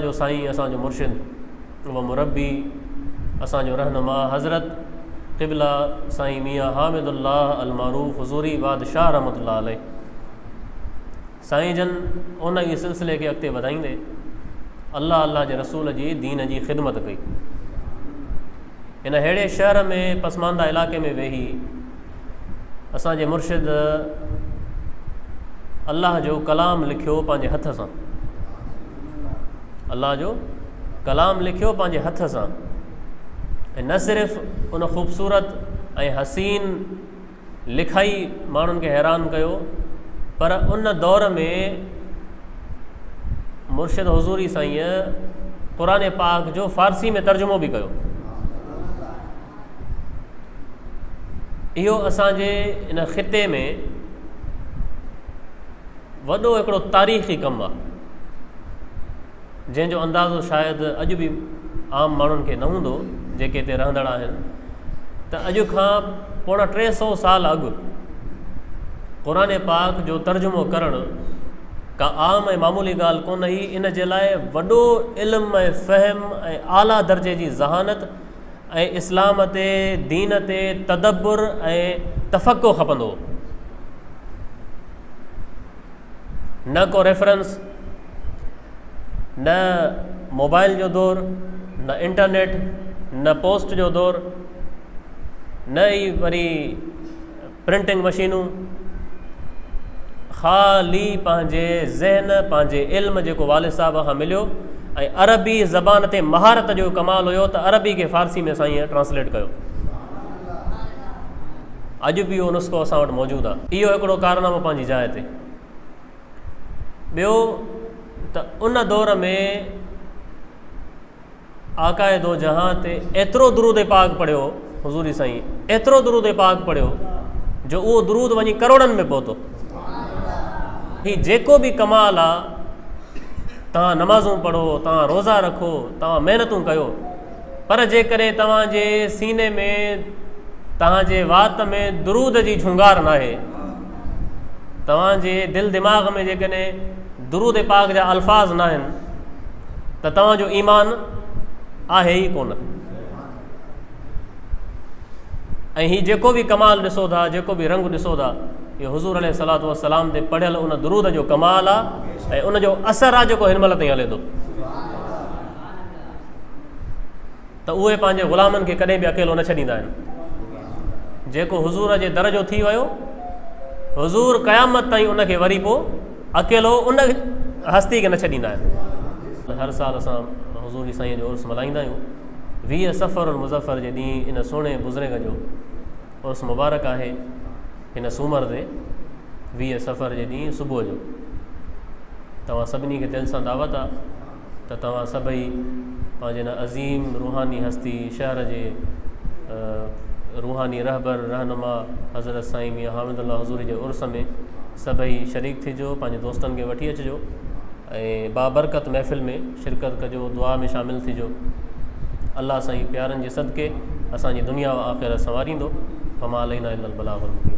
जो साईं असांजो मुर्शिद व मुरबी असांजो रहनुमा हज़रत क़िबला साईं मियाँ हामिदुल्लाह अलमारूफ़ हुज़ूरी बादशाह रहमतुल्लाह अलैह साईं जन उन ई सिलसिले खे अॻिते वधाईंदे अल्लाह अल्लाह जे रसूल जी दीन जी ख़िदमत कई। इन अहिड़े शहर में पसमानदा इलाइक़े में वेही असांजे मुर्शिद अल्लाह जो कलाम लिखियो पंहिंजे हथ सां। अल्लाह जो कलाम लिखियो पंहिंजे हथ सां ऐं न सिर्फ़ु उन ख़ूबसूरत ऐं हसीन लिखाई माण्हुनि खे हैरान कयो, पर उन दौर में मुर्शिद हुज़ूरी साईं क़ुरान पाक जो फ़ारसी में तर्जुमो बि कयो। इहो असांजे इन ख़िते में वॾो हिकिड़ो तारीख़ी कमु आहे, जंहिंजो अंदाज़ो शायदि अॼु बि आम माण्हुनि खे न हूंदो जेके हिते रहंदड़ आहिनि, त अॼु खां पोणा 300 साल अॻु क़ुरान पाक जो तर्जुमो करणु का आम ऐं मामूली ॻाल्हि कोन हुई। इन जे लाइ वॾो इल्मु ऐं फ़हम ऐं आला दर्जे जी ज़हानत ऐं इस्लाम ते दीन ते तदब्बुर ऐं तफ़क्को खपंदो हो। न को रेफरेंस, न मोबाइल जो दौर, न इंटरनेट, न पोस्ट जो दौर, न ई वरी प्रिंटिंग मशीनूं, ख़ाली पंहिंजे ज़हन पंहिंजे इल्म जेको वालिद साहब खां मिलियो ऐं अरबी ज़बान ते महारत जो कमाल हुयो त अरबी खे फ़ारसी में साईं ट्रांसलेट कयो। अॼु बि इहो नुस्ख़ो असां वटि मौजूदु आहे। इहो हिकिड़ो कारनामो पंहिंजी जाइ ते। ॿियो त उन दौर में आकाए दो जहां ते एतिरो दुरूद पाक पढ़ियो हुज़ूरी साईं, एतिरो दुरूद पाक पढ़ियो जो उहो दुरूद वञी करोड़नि में पहुतो। ही जेको बि कमाल आहे, तव्हां नमाज़ूं पढ़ो, तव्हां रोज़ा रखो, तव्हां महिनतूं कयो, पर जेकॾहिं तव्हांजे सीने में तव्हांजे वात में दुरूद जी झुंगार नाहे, तव्हांजे दिलि दिमाग़ में जेकॾहिं दुरूद पाक जा अल्फाज़ न आहिनि, त तव्हांजो ईमान आहे ई कोन। ऐं हीउ जेको बि कमाल ॾिसो था, जेको बि रंग ॾिसो था, इहो हुज़ूर अलैहिस्सलातु वस्सलाम ते पढ़ियल उन दुरूद जो कमाल आहे ऐं उनजो असरु आहे जेको हिन महिल ताईं हले थो। त उहे पंहिंजे ग़ुलामनि खे कॾहिं बि अकेलो न छॾींदा आहिनि। जेको हुज़ूर जे दर जो थी वियो, हुज़ूर क़यामत ताईं उनखे वरी पोइ अकेलो उन हस्ती खे न छॾींदा आहिनि। हर साल असां हुज़ूरी साईं जो उर्स मल्हाईंदा आहियूं। 20 सफ़र मुज़फ़र जे ॾींहुं इन सुहिणे बुज़ुर्ग जो उर्स मुबारक आहे। हिन सूमर ते 20 सफ़र जे ॾींहुं सुबुह जो तव्हां सभिनी खे दिलि सां दावत आहे त तव्हां सभई पंहिंजे न अज़ीम रूहानी हस्ती शहर जे रूहानी रहबर रहनुमा हज़रत साईं मियाँ हामिदुल्लाह हुज़ूरी जे उर्स में सभई शरीक थिजो, पंहिंजे दोस्तनि खे वठी अचिजो ऐं बाबरकत महफ़िल में शिरकत कजो, दुआ में शामिलु थिजो। अल्लाह साईं प्यारनि जे सदके असांजी दुनिया व आख़िरत संवारींदो। फमा अलैना इल्लल बलागुल मुबीन।